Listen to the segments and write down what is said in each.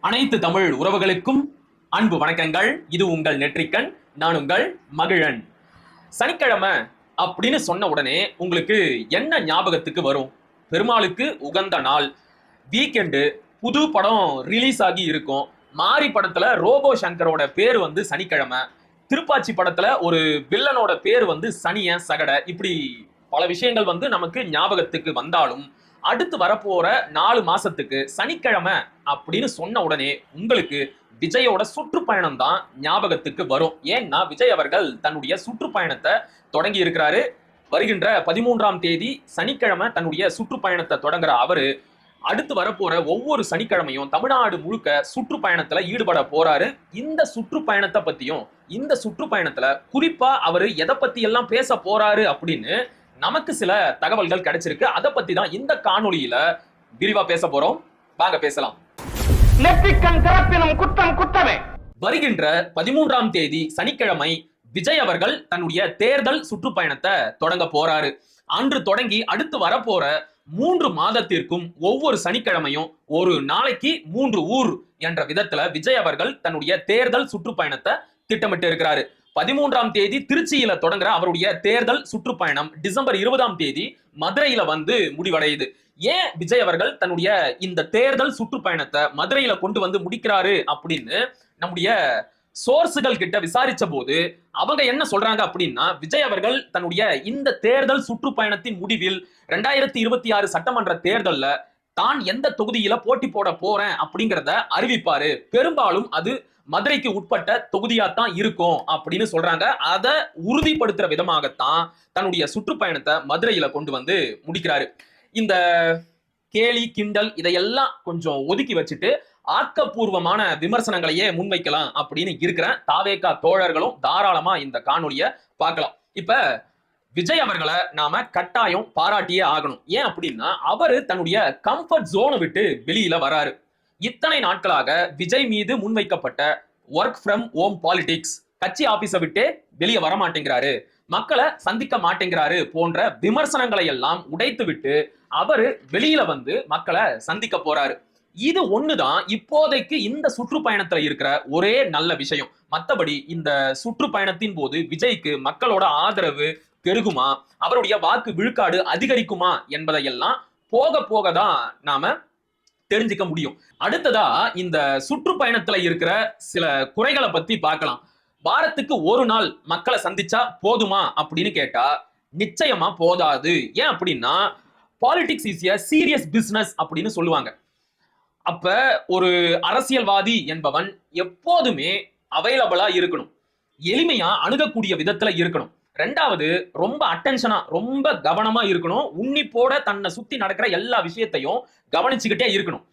அனைத்து தமிழ் உறவுகளுக்கும் அன்பு வணக்கங்கள். இது உங்கள் நெற்றிக்கண், நான் உங்கள் மகிழன். சனிக்கிழமை அப்படின்னு சொன்ன உடனே உங்களுக்கு என்ன ஞாபகத்துக்கு வரும்? பெருமாளுக்கு உகந்த நாள், வீக்கெண்டு, புது படம் ரிலீஸ் ஆகி இருக்கும். மாரி படத்துல ரோபோ சங்கரோட பேர் சனிக்கிழமை, திருப்பாச்சி படத்துல ஒரு வில்லனோட பேர் சனிய சகட. இப்படி பல விஷயங்கள் நமக்கு ஞாபகத்துக்கு வந்தாலும் அடுத்து வரப்போற 4 மாசத்துக்கு சனிக்கிழமை அப்படின்னு சொன்ன உடனே உங்களுக்கு விஜயோட சுற்றுப்பயணம் தான் ஞாபகத்துக்கு வரும். ஏன்னா விஜய் அவர்கள் தன்னுடைய சுற்றுப்பயணத்தை தொடங்கி இருக்கிறாரு. வருகின்ற 13ஆம் தேதி சனிக்கிழமை தன்னுடைய சுற்றுப்பயணத்தை தொடங்குற அவரு அடுத்து வரப்போற ஒவ்வொரு சனிக்கிழமையும் தமிழ்நாடு முழுக்க சுற்றுப்பயணத்துல ஈடுபட போறாரு. இந்த சுற்றுப்பயணத்தை பத்தியும் இந்த சுற்றுப்பயணத்துல குறிப்பா அவரு எதை பத்தி எல்லாம் பேச போறாரு அப்படின்னு நமக்கு சில தகவல்கள் கிடைச்சிருக்கு. அதை பத்தி தான் இந்த காணொளியில விரிவா பேச போறோம். வாங்க பேசலாம். வருகின்ற 13ஆம் தேதி சனிக்கிழமை விஜய் அவர்கள் தன்னுடைய தேர்தல் சுற்றுப்பயணத்தை தொடங்க போறாரு. அன்று தொடங்கி அடுத்து வரப்போற 3 மாதத்திற்கும் ஒவ்வொரு சனிக்கிழமையும் ஒரு நாளைக்கு 3 ஊர் என்ற விதத்துல விஜய் அவர்கள் தன்னுடைய தேர்தல் சுற்றுப்பயணத்தை திட்டமிட்டு இருக்கிறாரு. 13ஆம் தேதி திருச்சியில தொடங்குற அவருடைய தேர்தல் சுற்றுப்பயணம் டிசம்பர் 20ஆம் தேதி மதுரையில முடிவடையுது. ஏன் விஜய் அவர்கள் தன்னுடைய இந்த தேர்தல் சுற்றுப்பயணத்தை மதுரையில கொண்டு முடிக்கிறாரு அப்படின்னு நம்முடைய சோர்ஸுகள் கிட்ட விசாரிச்ச போது அவங்க என்ன சொல்றாங்க அப்படின்னா, விஜய் அவர்கள் தன்னுடைய இந்த தேர்தல் சுற்றுப்பயணத்தின் முடிவில் 2026 சட்டமன்ற தேர்தல்ல தான் எந்த தொகுதியில போட்டி போட போறேன் அப்படிங்கிறத அறிவிப்பாரு. பெரும்பாலும் அது மதுரைக்கு உட்பட்ட தொகுதியாத்தான் இருக்கும் அப்படின்னு சொல்றாங்க. அதை உறுதிப்படுத்துற விதமாகத்தான் தன்னுடைய சுற்றுப்பயணத்தை மதுரையில கொண்டு முடிக்கிறாரு. இந்த கேலி கிண்டல் இதையெல்லாம் கொஞ்சம் ஒதுக்கி வச்சுட்டு ஆக்கப்பூர்வமான விமர்சனங்களையே முன்வைக்கலாம் அப்படின்னு இருக்கிறேன். தாவேகா தோழர்களும் தாராளமா இந்த காணொலியை பார்க்கலாம். இப்ப விஜய் அவர்களை நாம கட்டாயம் பாராட்டியே ஆகணும். ஏன் அப்படின்னா அவரு தன்னுடைய கம்ஃபர்ட் ஜோனை விட்டு வெளியில வராரு. இத்தனை நாட்களாக விஜய் மீது முன்வைக்கப்பட்ட ஒர்க் ஃப்ரம் ஹோம் பாலிடிக்ஸ், கட்சி ஆபீஸை விட்டு வெளியே வர மாட்டேங்கிறாரு, மக்களை சந்திக்க மாட்டேங்கிறாரு போன்ற விமர்சனங்களை எல்லாம் உடைத்து விட்டு அவரு வெளியில மக்களை சந்திக்க போறாரு. இது ஒண்ணுதான் இப்போதைக்கு இந்த சுற்றுப்பயணத்துல இருக்கிற ஒரே நல்ல விஷயம். மத்தபடி இந்த சுற்றுப்பயணத்தின் போது விஜய்க்கு மக்களோட ஆதரவு பெருகுமா, அவருடைய வாக்கு விழுக்காடு அதிகரிக்குமா என்பதையெல்லாம் போக போக தான் நாம தெரிஞ்சுக்க முடியும். அடுத்ததா இந்த சுற்றுப்பயணத்துல இருக்கிற சில குறைகளை பத்தி பார்க்கலாம். வாரத்துக்கு ஒரு நாள் மக்களை சந்திச்சா போதுமா அப்படின்னு கேட்டா நிச்சயமா போதாது. ஏன் அப்படின்னா politics is a serious business அப்படின்னு சொல்லுவாங்க. அப்ப ஒரு அரசியல்வாதி என்பவன் எப்போதுமே அவைலபிளா இருக்கணும், எளிமையா அணுகக்கூடிய விதத்துல இருக்கணும். ரெண்டாவது ரொம்ப அட்டென்ஷனா ரொம்ப கவனமா இருக்கணும், உன்னிப்போட தன்னை சுத்தி நடக்கிற எல்லா விஷயத்தையும் கவனிச்சுக்கிட்டே இருக்கணும்.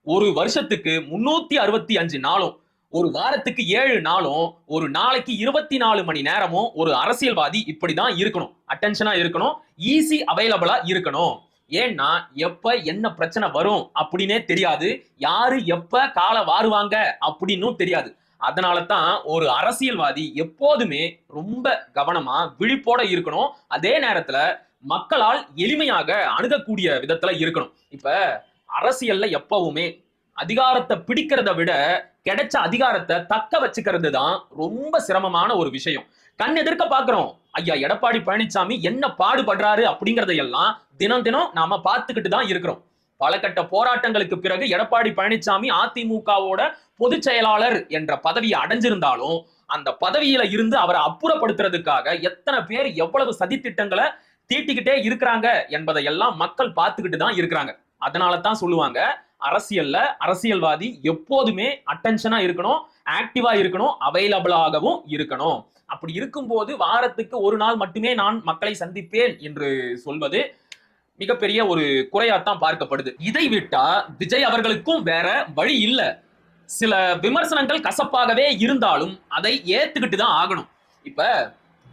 ஒரு வருஷத்துக்கு 365 நாளும், ஒரு வாரத்துக்கு 7 நாளும், ஒரு நாளைக்கு 24 மணி நேரமும் ஒரு அரசியல்வாதி இப்படிதான் இருக்கணும். அட்டென்ஷனா இருக்கணும், ஈஸி அவைலபிளா இருக்கணும். ஏன்னா எப்ப என்ன பிரச்சனை வரும் அப்படின்னே தெரியாது, யாரு எப்ப காலை வாருவாங்க அப்படின்னும் தெரியாது. அதனால தான் ஒரு அரசியல்வாதி எப்போதுமே ரொம்ப கவனமா விழிப்போட இருக்கணும். அதே நேரத்துல மக்களால் எளிமையாக அணுகக்கூடிய விதத்துல இருக்கணும். இப்ப அரசியல்ல எப்பவுமே அதிகாரத்தை பிடிக்கிறத விட கிடைச்ச அதிகாரத்தை தக்க வச்சுக்கிறது தான் ரொம்ப சிரமமான ஒரு விஷயம். கண் எதிர்க்க பாக்குறோம் ஐயா எடப்பாடி பழனிசாமி என்ன பாடுபடுறாரு அப்படிங்கறதையெல்லாம் தினம் தினம் நாம பார்த்துக்கிட்டு தான் இருக்கிறோம். பல கட்ட போராட்டங்களுக்கு பிறகு எடப்பாடி பழனிசாமி அதிமுகவோட பொதுச் செயலாளர் என்ற பதவியை அடைஞ்சிருந்தாலும் அந்த பதவியில இருந்து அவரை அப்புறப்படுத்துறதுக்காக எத்தனை பேர் எவ்வளவு சதித்திட்டங்களை தீட்டிக்கிட்டே இருக்கிறாங்க என்பதை எல்லாம் மக்கள் பார்த்துக்கிட்டு தான் இருக்கிறாங்க. அதனால தான் சொல்லுவாங்க அரசியல்ல அரசியல்வாதி எப்போதுமே அட்டென்ஷனா இருக்கணும், ஆக்டிவா இருக்கணும், அவைலபிளாகவும் இருக்கணும். அப்படி இருக்கும்போது வாரத்துக்கு ஒரு நாள் மட்டுமே நான் மக்களை சந்திப்பேன் என்று சொல்வது மிகப்பெரிய ஒரு குறையாத்தான் பார்க்கப்படுது. இதை விட்டா விஜய் அவர்களுக்கும் வேற வழி இல்ல. சில விமர்சனங்கள் கசப்பாகவே இருந்தாலும் அதை ஏத்துக்கிட்டு தான் ஆகணும். இப்ப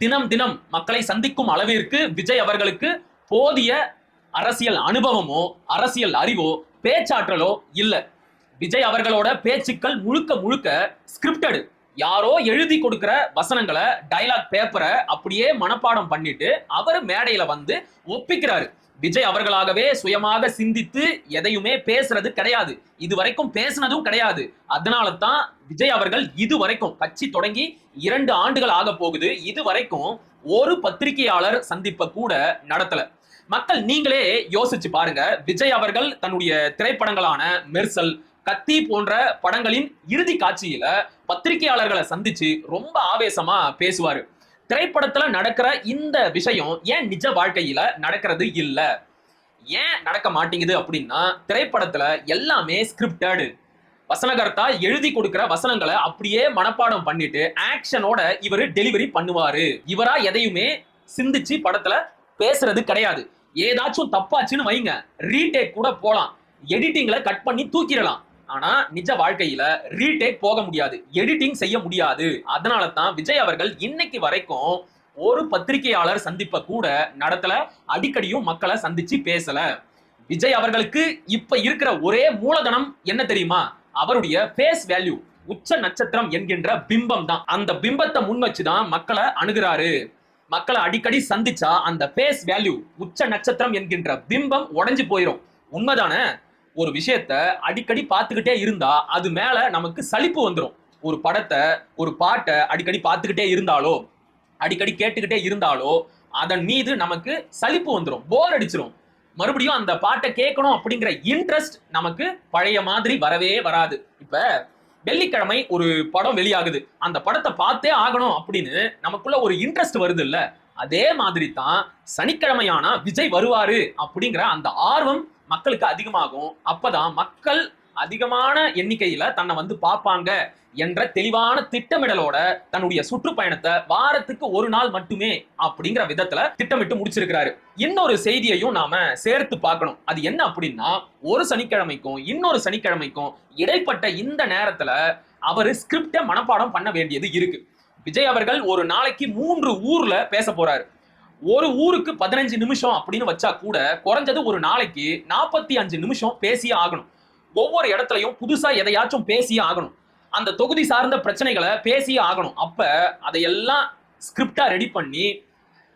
தினம் தினம் மக்களை சந்திக்கும் அளவிற்கு விஜய் அவர்களுக்கு போதிய அரசியல் அனுபவமோ அரசியல் அறிவோ பேச்சாற்றலோ இல்ல. விஜய் அவர்களோட பேச்சுக்கள் முழுக்க முழுக்க ஸ்கிரிப்டடு. யாரோ எழுதி கொடுக்கிற வசனங்களை டயலாக் பேப்பரை அப்படியே மனப்பாடம் பண்ணிட்டு அவர் மேடையில ஒப்பிக்கிறாரு. விஜய் அவர்களாகவே சுயமாக சிந்தித்து எதையுமே பேசுறது கிடையாது, இதுவரைக்கும் பேசினதும் கிடையாது. அதனால தான் விஜய் அவர்கள் இதுவரைக்கும் கட்சி தொடங்கி 2 ஆண்டுகள் ஆக போகுது, இதுவரைக்கும் ஒரு பத்திரிகையாளர் சந்திப்ப கூட நடத்தல. மக்கள் நீங்களே யோசிச்சு பாருங்க. விஜய் அவர்கள் தன்னுடைய திரைப்படங்களான மெர்சல், கத்தி போன்ற படங்களின் இறுதி காட்சியில பத்திரிகையாளர்களை சந்திச்சு ரொம்ப ஆவேசமா பேசுவாரு. திரைப்படத்துல நடக்கிற இந்த விஷயம் ஏன் நிஜ வாழ்க்கையில நடக்கிறது இல்ல, ஏன் நடக்க மாட்டேங்குது அப்படின்னா, திரைப்படத்துல எல்லாமே ஸ்கிரிப்டட். வசனகர்த்தா எழுதி கொடுக்கிற வசனங்களை அப்படியே மனப்பாடம் பண்ணிட்டு ஆக்ஷனோட இவரு டெலிவரி பண்ணுவாரு. இவரா எதையுமே சிந்திச்சு படத்துல பேசுறது கிடையாது. ஏதாச்சும் தப்பாச்சுன்னு வைங்க, ரீடேக் கூட போலாம், எடிட்டிங்ல கட் பண்ணி தூக்கிடலாம். ஆனா நிஜ வாழ்க்கையில ரீடேக் போக முடியாது, எடிட்டிங் செய்ய முடியாது. அதனால தான் விஜய் அவர்கள் இன்னைக்கு வரைக்கும் ஒரு பத்திரிகையாளர் சந்திப்ப கூட நடத்தல, அடிக்கடியும் மக்களை சந்திச்சு பேசல. விஜய் அவர்களுக்கு இப்ப இருக்கிற ஒரே மூலதனம் என்ன தெரியுமா? அவருடைய ஃபேஸ் வேல்யூ, உச்ச நட்சத்திரம் என்கின்ற பிம்பம் தான். அந்த பிம்பத்தை முன் வச்சுதான் மக்களை அணுகிறாரு. மக்களை அடிக்கடி சந்திச்சா அந்த ஃபேஸ் வேல்யூ, உச்ச நட்சத்திரம் என்கின்ற பிம்பம் உடைஞ்சு போயிடும். உண்மைதானே? ஒரு விஷயத்த அடிக்கடி பார்த்துக்கிட்டே இருந்தா அது மேல நமக்கு சலிப்பு வந்துடும். ஒரு படத்தை, ஒரு பாட்டை அடிக்கடி பார்த்துக்கிட்டே இருந்தாலோ, அடிக்கடி கேட்டுக்கிட்டே இருந்தாலோ அதன் மீது நமக்கு சலிப்பு வந்துடும், போர் அடிச்சிடும். மறுபடியும் அந்த பாட்டை கேட்கணும் அப்படிங்கிற இன்ட்ரெஸ்ட் நமக்கு பழைய மாதிரி வரவே வராது. இப்ப வெள்ளிக்கிழமை ஒரு படம் வெளியாகுது, அந்த படத்தை பார்த்தே ஆகணும் அப்படின்னு நமக்குள்ள ஒரு இன்ட்ரெஸ்ட் வருது இல்ல, அதே மாதிரி தான் சனிக்கிழமையானா விஜய் வருவாரு அப்படிங்கிற அந்த ஆர்வம் மக்களுக்கு அதிகமாகும். அப்பதான் மக்கள் அதிகமான எண்ணிக்கையில தன்னை வந்து பார்ப்பாங்க என்ற தெளிவான திட்டமிடலோட தன்னுடைய சுற்றுப்பயணத்தை வாரத்துக்கு ஒரு நாள் மட்டுமே அப்படிங்கிற விதத்துல திட்டமிட்டு முடிச்சிருக்கிறாரு. இன்னொரு செய்தியையும் நாம சேர்த்து பார்க்கணும். அது என்ன அப்படின்னா, ஒரு சனிக்கிழமைக்கும் இன்னொரு சனிக்கிழமைக்கும் இடைப்பட்ட இந்த நேரத்துல அவரு ஸ்கிரிப்டை மனப்பாடம் பண்ண வேண்டியது இருக்கு. விஜய் அவர்கள் ஒரு நாளைக்கு 3 ஊர்ல பேச போறாரு. ஒரு ஊருக்கு 15 நிமிஷம் அப்படின்னு வச்சா கூட குறைஞ்சது ஒரு நாளைக்கு 45 நிமிஷம் பேசியே ஆகணும். ஒவ்வொரு இடத்துலையும் புதுசா எதையாச்சும் பேசியே ஆகணும். அந்த தொகுதி சார்ந்த பிரச்சனைகளை பேசியே ஆகணும். அப்ப அதையெல்லாம் ஸ்கிரிப்டா ரெடி பண்ணி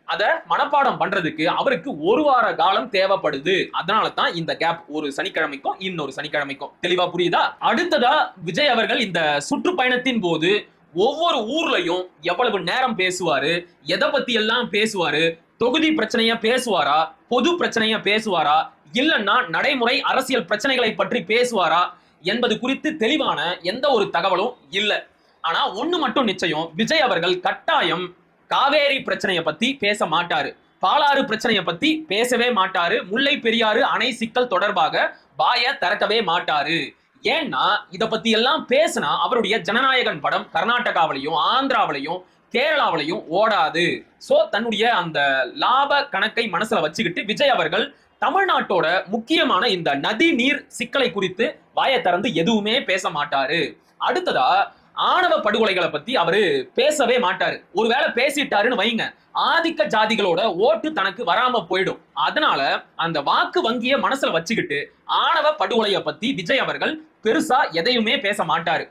அதை மனப்பாடம் பண்றதுக்கு அவருக்கு 1 வார காலம் தேவைப்படுது. அதனால தான் இந்த கேப், ஒரு சனிக்கிழமைக்கும் இன்னொரு சனிக்கிழமைக்கும். தெளிவா புரியுதா? அடுத்ததா விஜய் அவர்கள் இந்த சுற்றுப்பயணத்தின் போது ஒவ்வொரு ஊர்லயும் எவ்வளவு நேரம் பேசுவாரு, எதை பத்தி எல்லாம் பேசுவாரு, தொகுதி பிரச்சனைய பேசுவாரா, பொது பிரச்சனைய பேசுவாரா, இல்லன்னா நடைமுறை அரசியல் பிரச்சனைகளை பற்றி பேசுவாரா என்பது குறித்து தெளிவான எந்த ஒரு தகவலும் இல்ல. ஆனா ஒண்ணு மட்டும் நிச்சயம், விஜய் அவர்கள் கட்டாயம் காவேரி பிரச்சனைய பத்தி பேச மாட்டாரு, பாலாறு பிரச்சனைய பத்தி பேசவே மாட்டாரு, முல்லை பெரியாறு அணை சிக்கல் தொடர்பாக வாய திறக்கவே மாட்டாரு. ஏன்னா இத பத்தி எல்லாம் பேசினா அவருடைய ஜனநாயகன் படம் கர்நாடகாவிலையும் ஆந்திராவிலையும் கேரளாவிலையும் ஓடாது. சோ தன்னுடைய அந்த லாப கணக்கை மனசுல வச்சுக்கிட்டு விஜய் அவர்கள் தமிழ்நாட்டோட முக்கியமான இந்த நதி நீர் சிக்கலை குறித்து வாயை திறந்து எதுவுமே பேச மாட்டாரு. அடுத்ததா ஆணவ படுகொலைகளை பத்தி அவரு பேசவே மாட்டாரு. ஒருவேளை பேசிட்டாருன்னு வைங்க, ஆதிக்க ஜாதிகளோட ஓட்டு தனக்கு வராம போயிடும். அதனால அந்த வாக்கு வங்கிய மனசுல வச்சுக்கிட்டு ஆணவ படுகொலைய பத்தி விஜய் அவர்கள் பெருசா எதையுமே பேச மாட்டாரு.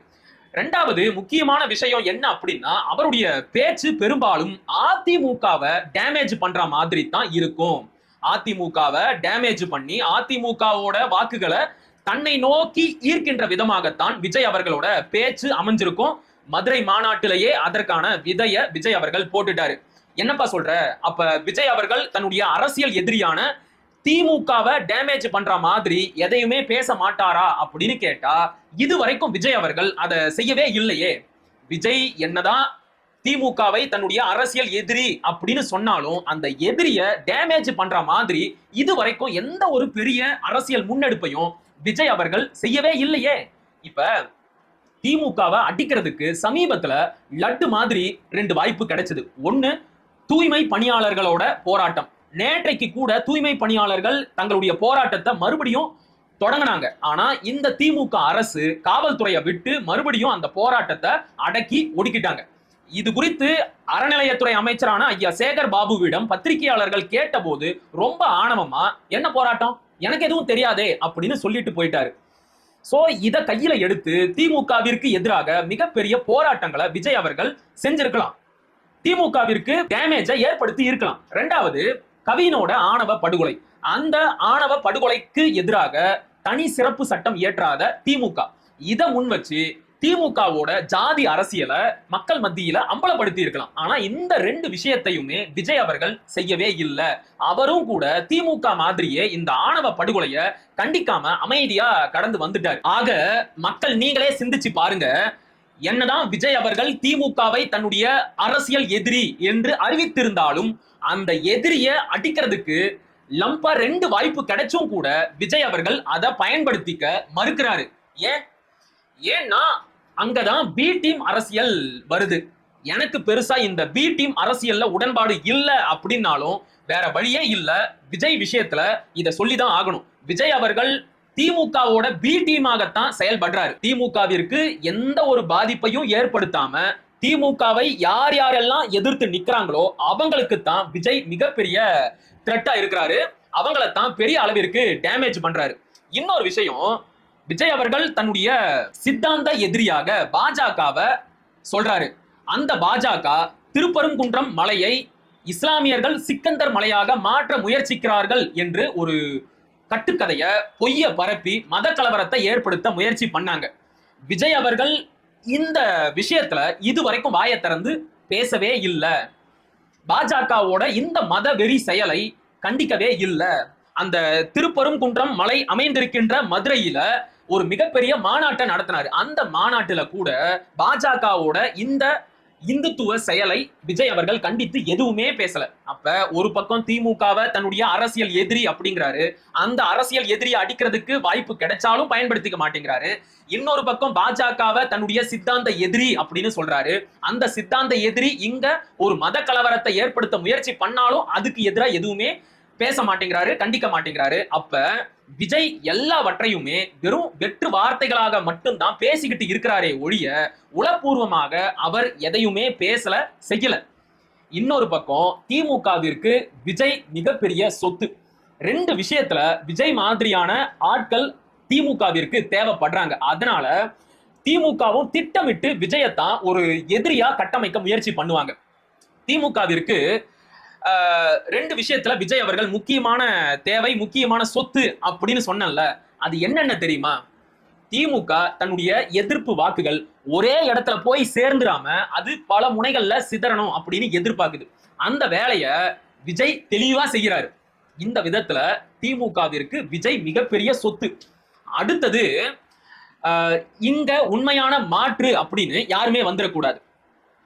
2வது முக்கியமான விஷயம் என்ன அப்படின்னா, அவருடைய பேச்சு பெரும்பாலும் அதிமுகவை டேமேஜ் பண்ற மாதிரி தான் இருக்கும். அதிமுகவை டேமேஜ் பண்ணி அதிமுகவோட வாக்குகளை தன்னை நோக்கி ஈர்க்கின்ற விதமாகத்தான் விஜய் அவர்களோட பேச்சு அமைஞ்சிருக்கும். மதுரை மாநாட்டிலேயே அதற்கான விதைய விஜய் அவர்கள் போட்டுட்டாரு. என்னப்பா சொல்ற? அப்ப விஜய் அவர்கள் தன்னுடைய அரசியல் எதிரியான திமுகவை டேமேஜ் பண்ற மாதிரி எதையுமே பேச மாட்டாரா அப்படின்னு கேட்டா, இது வரைக்கும் விஜய் அவர்கள் அதை செய்யவே இல்லையே. விஜய் என்னதான் திமுகவை தன்னுடைய அரசியல் எதிரி அப்படின்னு சொன்னாலும் அந்த எதிரிய டேமேஜ் பண்ற மாதிரி இது வரைக்கும் எந்த ஒரு பெரிய அரசியல் முன்னெடுப்பையும் விஜய் அவர்கள் செய்யவே இல்லையே. இப்ப திமுகவை அடிக்கிறதுக்கு சமீபத்துல லட்டு மாதிரி 2 வாய்ப்பு கிடைச்சது. ஒண்ணு, தூய்மை பணியாளர்களோட போராட்டம். நேற்றைக்கு கூட தூய்மை பணியாளர்கள் தங்களுடைய போராட்டத்தை மறுபடியும் தொடங்கினாங்க. ஆனா இந்த திமுக அரசு காவல்துறையை விட்டு மறுபடியும் அந்த போராட்டத்தை அடக்கி ஒடுக்கிட்டாங்க. இது குறித்து அறநிலையத்துறை அமைச்சரான ஐயா சேகர் பாபுவிடம் பத்திரிகையாளர்கள் கேட்டபோது ரொம்ப ஆணவமா, என்ன போராட்டம், எனக்கு எதுவும் தெரியாதே அப்படின்னு சொல்லிட்டு போயிட்டாரு. சோ இத கையில எடுத்து திமுகவிற்கு எதிராக மிகப்பெரிய போராட்டங்களை விஜய் அவர்கள் செஞ்சிருக்கலாம், திமுகவிற்கு டேமேஜை ஏற்படுத்தி இருக்கலாம். 2வது, கவினோட ஆணவ படுகொலை. அந்த ஆணவ படுகொலைக்கு எதிராக தனி சிறப்பு சட்டம் இயற்றாத திமுக இதை முன் வச்சு திமுகவோட ஜாதி அரசியலை மக்கள் மத்தியில அம்பலப்படுத்தி இருக்கலாம். ஆனா இந்த ரெண்டு விஷயத்தையுமே விஜய் அவர்கள் செய்யவே இல்லை. அவரும் கூட திமுக மாதிரியே இந்த ஆணவ படுகொலைய கண்டிக்காம அமைதியா கடந்து வந்துட்டார். ஆக மக்கள் நீங்களே சிந்திச்சு பாருங்க, என்னதான் விஜய் அவர்கள் திமுகவை தன்னுடைய அரசியல் எதிரி என்று அறிவித்திருந்தாலும் அந்த எதிரிய அடிக்கிறதுக்கு லம்பா 2 வாய்ப்பு கிடைச்சும் கூட விஜய் அவர்கள் அதை பயன்படுத்திக்க மறுக்கிறாரு. ஏன்னா அங்கதான் பி டீம் அரசியல் வருது. எனக்கு பெருசா இந்த பி டீம் அரசியல்ல உடன்பாடு இல்ல அப்படின்னாலும் வேற வழியே இல்ல, விஜய் விஷயத்துல இத சொல்லிதான் ஆகணும். விஜய் அவர்கள் திமுகவோட பி டீமாகத்தான் செயல்படுறாரு. திமுகவிற்கு எந்த ஒரு பாதிப்பையும் ஏற்படுத்தாம திமுகவை யார் யாரெல்லாம் எதிர்த்து நிக்கிறாங்களோ அவங்களுக்கு தான் விஜய் மிகப்பெரிய த்ரெட்டா இருக்கிறாரு. அவங்களைத்தான் பெரிய அளவிற்கு டேமேஜ் பண்றாரு. இன்னொரு விஷயம், விஜய் அவர்கள் தன்னுடைய சித்தாந்த எதிரியாக பாஜகவை சொல்றாரு. அந்த பாஜக திருப்பரங்குன்றம் மலையை இஸ்லாமியர்கள் சிக்கந்தர் மலையாக மாற்ற முயற்சிக்கிறார்கள் என்று ஒரு கட்டுக்கதைய பொய்ய பரப்பி மத கலவரத்தை ஏற்படுத்த முயற்சி பண்ணாங்க. விஜய் அவர்கள் இந்த விஷயத்துல இதுவரைக்கும் வாயை திறந்து பேசவே இல்லை. பாஜகவோட இந்த மத வெறி செயலை கண்டிக்கவே இல்லை. அந்த திருப்பரங்குன்றம் மலை அமைந்திருக்கின்ற மதுரையில ஒரு மிகப்பெரிய மாநாட்டை நடத்தினாரு. அந்த மாநாட்டுல கூட பாஜகவோட இந்த இந்துத்துவ செயலை விஜய் அவர்கள் கண்டித்து எதுவுமே பேசல. அப்ப ஒரு பக்கம் திமுகவை தன்னுடைய அரசியல் எதிரி அப்படிங்கிறாரு, அந்த அரசியல் எதிரியை அடிக்கிறதுக்கு வாய்ப்பு கிடைச்சாலும் பயன்படுத்திக்க மாட்டேங்கிறாரு. இன்னொரு பக்கம் பாஜகவை தன்னுடைய சித்தாந்த எதிரி அப்படின்னு சொல்றாரு. அந்த சித்தாந்த எதிரி இங்க ஒரு மத கலவரத்தை ஏற்படுத்த முயற்சி பண்ணாலும் அதுக்கு எதிராக எதுவுமே பேச மாட்டேங்கிறாரு, கண்டிக்க மாட்டேங்கிறாரு. அப்ப விஜய் எல்லாவற்றையுமே வெறும் வெற்று வார்த்தைகளாக மட்டும்தான் பேசிக்கிட்டு இருக்கிறாரே ஒழிய உளப்பூர்வமாக அவர் எதையுமே பேசல, செய்யல. இன்னொரு பக்கம் திமுகவிற்கு விஜய் மிகப்பெரிய சொத்து. 2 விஷயத்துல விஜய் மாதிரியான ஆட்கள் திமுகவிற்கு தேவைப்படுறாங்க. அதனால திமுகவும் திட்டமிட்டு விஜயத்தான் ஒரு எதிரியா கட்டமைக்க முயற்சி பண்ணுவாங்க. திமுகவிற்கு 2 விஷயத்துல விஜய் அவர்கள் முக்கியமான தேவை, முக்கியமான சொத்து அப்படின்னு சொன்னல, அது என்னென்ன தெரியுமா? திமுக தன்னுடைய எதிர்ப்பு வாக்குகள் ஒரே இடத்துல போய் சேர்ந்துடாம அது பல முனைகள்ல சிதறணும் அப்படின்னு எதிர்பார்க்குது. அந்த வேலைய விஜய் தெளிவா செய்கிறாரு. இந்த விதத்துல திமுகவிற்கு விஜய் மிகப்பெரிய சொத்து. அடுத்தது, இங்க உண்மையான மாற்று அப்படின்னு யாருமே வந்துடக்கூடாது.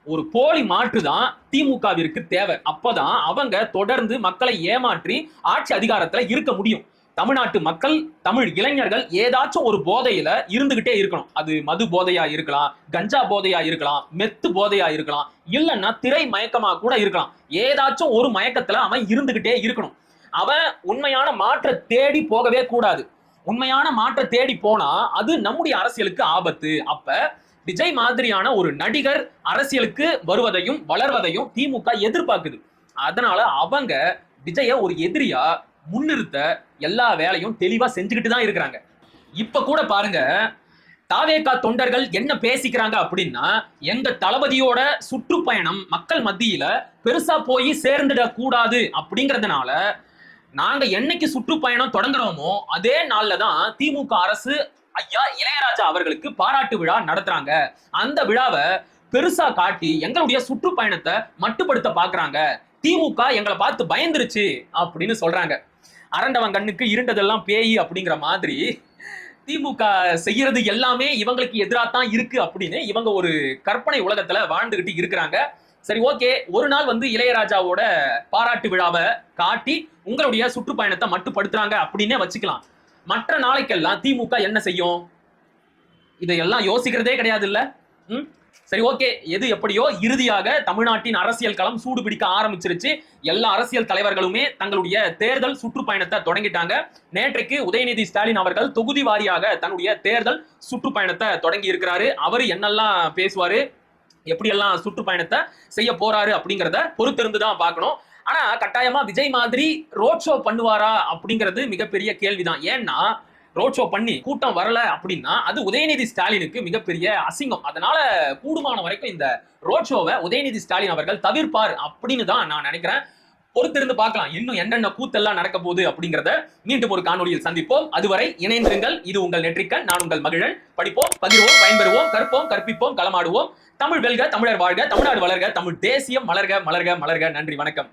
ஒரு போலி மாற்று தான் திமுகவிற்கு தேவை. அப்பதான் அவங்க தொடர்ந்து மக்களை ஏமாற்றி ஆட்சி அதிகாரத்துல இருக்க முடியும். தமிழ்நாட்டு மக்கள், தமிழ் இளைஞர்கள் ஏதாச்சும் ஒரு போதையில இருந்துகிட்டே இருக்கணும். அது மது போதையா இருக்கலாம், கஞ்சா போதையா இருக்கலாம், மெத்து போதையா இருக்கலாம், இல்லைன்னா திரை மயக்கமா கூட இருக்கலாம். ஏதாச்சும் ஒரு மயக்கத்துல அவன் இருந்துகிட்டே இருக்கணும். அவன் உண்மையான மாற்ற தேடி போகவே கூடாது. உண்மையான மாற்ற தேடி போனா அது நம்முடைய அரசியலுக்கு ஆபத்து. அப்ப விஜய் மாதிரியான ஒரு நடிகர் அரசியலுக்கு வருவதையும் வளர்வதையும் திமுக எதிர்பார்க்குது. அதனால அவங்க விஜய ஒரு எதிரியா முன்னிறுத்த எல்லா வேலையும் தெளிவா செஞ்சுக்கிட்டு தான் இருக்கிறாங்க. இப்ப கூட பாருங்க, தாவேகா தொண்டர்கள் என்ன பேசிக்கிறாங்க அப்படின்னா, எங்க தளபதியோட சுற்றுப்பயணம் மக்கள் மத்தியில பெருசா போய் சேர்ந்துட கூடாது அப்படிங்கறதுனால நாங்க என்னைக்கு சுற்றுப்பயணம் தொடங்குறோமோ அதே நாள்ல தான் திமுக அரசு ஐயா இளையராஜா அவர்களுக்கு பாராட்டு விழா நடத்துறாங்க. அந்த விழாவை பெருசா காட்டி எங்களுடைய சுற்றுப்பயணத்தை மட்டுப்படுத்த பாக்குறாங்க. திமுக எங்களை பார்த்து பயந்துருச்சு அப்படின்னு சொல்றாங்க. அரண்டவன் கண்ணுக்கு இருண்டதெல்லாம் பேய் அப்படிங்கிற மாதிரி திமுக செய்யறது எல்லாமே இவங்களுக்கு எதிராத்தான் இருக்கு அப்படின்னு இவங்க ஒரு கற்பனை உலகத்துல வாழ்ந்துகிட்டு இருக்கிறாங்க. சரி, ஓகே, ஒரு நாள் இளையராஜாவோட பாராட்டு விழாவை காட்டி உங்களுடைய சுற்றுப்பயணத்தை மட்டுப்படுத்துறாங்க அப்படின்னே வச்சுக்கலாம். மற்ற நாளைக்கெல்லாம் திமுக என்ன செய்யும்? இதையெல்லாம் யோசிக்கிறதே கிடையாது இல்ல. சரி, ஓகே, எது எப்படியோ இறுதியாக தமிழ்நாட்டின் அரசியல் களம் சூடு பிடிக்க ஆரம்பிச்சிருச்சு. எல்லா அரசியல் தலைவர்களுமே தங்களுடைய தேர்தல் சுற்றுப்பயணத்தை தொடங்கிட்டாங்க. நேற்றைக்கு உதயநிதி ஸ்டாலின் அவர்கள் தொகுதி வாரியாக தன்னுடைய தேர்தல் சுற்றுப்பயணத்தை தொடங்கி இருக்கிறாரு. அவர் என்னெல்லாம் பேசுவாரு, எப்படியெல்லாம் சுற்றுப்பயணத்தை செய்ய போறாரு அப்படிங்கிறத பொறுத்திருந்து தான் பார்க்கணும். ஆனா கட்டாயமா விஜய் மாதிரி ரோட் ஷோ பண்ணுவாரா அப்படிங்கிறது மிகப்பெரிய கேள்விதான். ஏன்னா ரோட் ஷோ பண்ணி கூட்டம் வரல அப்படின்னா அது உதயநிதி ஸ்டாலினுக்கு மிகப்பெரிய அசிங்கம். அதனால கூடுமான வரைக்கும் இந்த ரோட் ஷோவை உதயநிதி ஸ்டாலின் அவர்கள் தவிர்ப்பார் அப்படின்னு தான் நான் நினைக்கிறேன். பொறுத்திருந்து பார்க்கலாம் இன்னும் என்னென்ன கூத்தெல்லாம் நடக்க போகுது அப்படிங்கறத மீண்டும் ஒரு காணொலியில் சந்திப்போம். அதுவரை இணைந்திருங்கள். இது உங்கள் நெற்றிக்கண், நான் உங்கள் மகிழன். படிப்போம், பகிர்வோம், பயன்பெறுவோம், கற்போம், கற்பிப்போம், களமாடுவோம். தமிழ் வெல்க, தமிழர் வாழ்க, தமிழ்நாடு வளர்க, தமிழ் தேசியம் மலர்க மலர்க மலர்க. நன்றி, வணக்கம்.